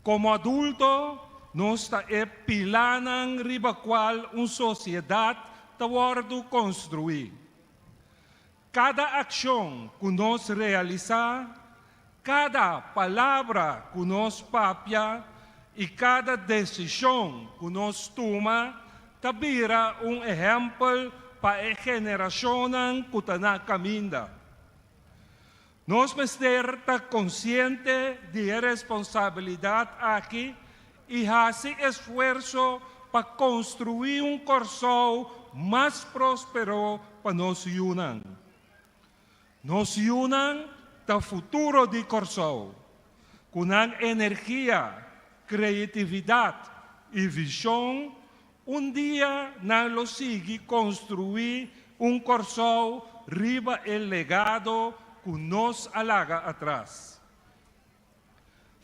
Como adulto, nós está pilanang riba qual sociedade tawardo construir. Cada ação que nós realizar, cada palavra que nós papia e cada decisão que nós toma, tabira exemplo para a geração que está caminhando. Nós temos estar consciente de responsabilidade aqui e fazer esforço para construir Corsol mais próspero para nós unan. Nós unan o futuro de Corsol, com energia, criatividade e visão. Dia nós sigue construir Corsol riba o legado que nos alaga atrás.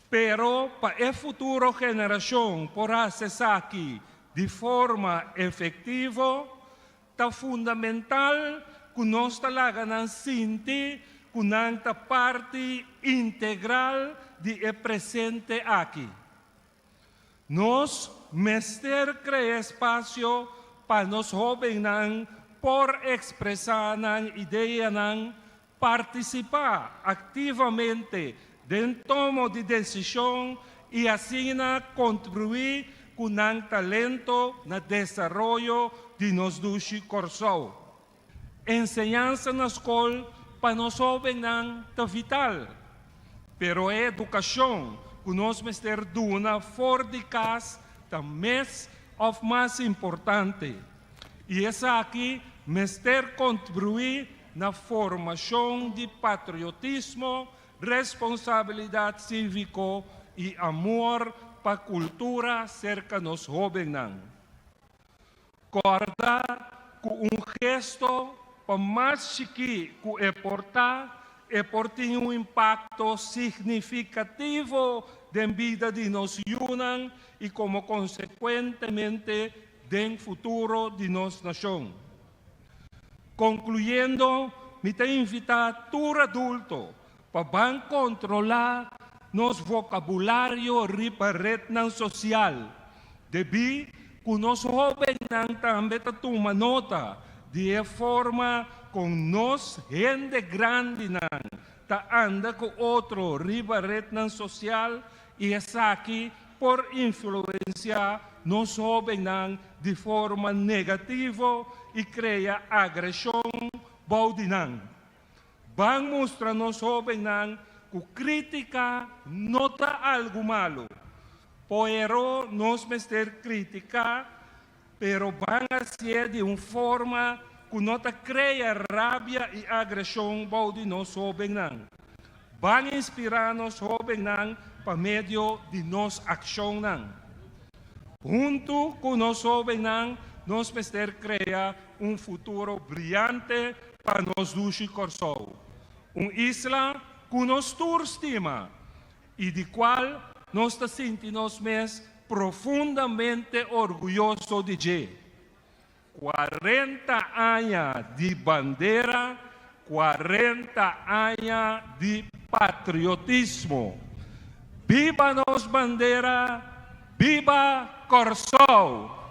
Pero para a futura geração por acessar aqui de forma efetiva, é fundamental que nós talaga não sinti que não parte integral de presente aqui. Nós mester criar espaço para nós jovens por expressar ideia participar ativamente dentro tomo de decisão e assim contribuir com o talento no desenvolvimento de nós Corsol. Enseñança na escola para nós jovens é vital, pero a educação que nós mester duna fora de casa também é mais importante. E essa aqui mester contribuir na formação de patriotismo, responsabilidade cívica e amor para a cultura cerca dos jovens. Corda com gesto para mais chiquito que tem impacto significativo na vida de nós unan e como consequentemente no futuro de nossa nação. Concluyendo, me te invitar todo adulto para controlar nos vocabulário ripa red social. Debi que nos jovens também toma nota de forma com nos gente grande ta anda com outro riba red social e essa aqui por influenciar nos jovens de forma negativa e cria agressão baudinan. Bang mostra nos jovens que crítica não está algo malo. Pero nos mester crítica, pero van a ser de uma forma que não cria rabia e agressão baudi nos jovens. Van inspirar nos jovens para meio de nos ação. Junto com nos jovens, nos mester criar futuro brilhante para nos Corsol. Isla que nos estima e de qual nós sentimos profundamente orgulhosos de 40 anos de bandeira, 40 anos de patriotismo. Viva nos bandeira, viva Corsol!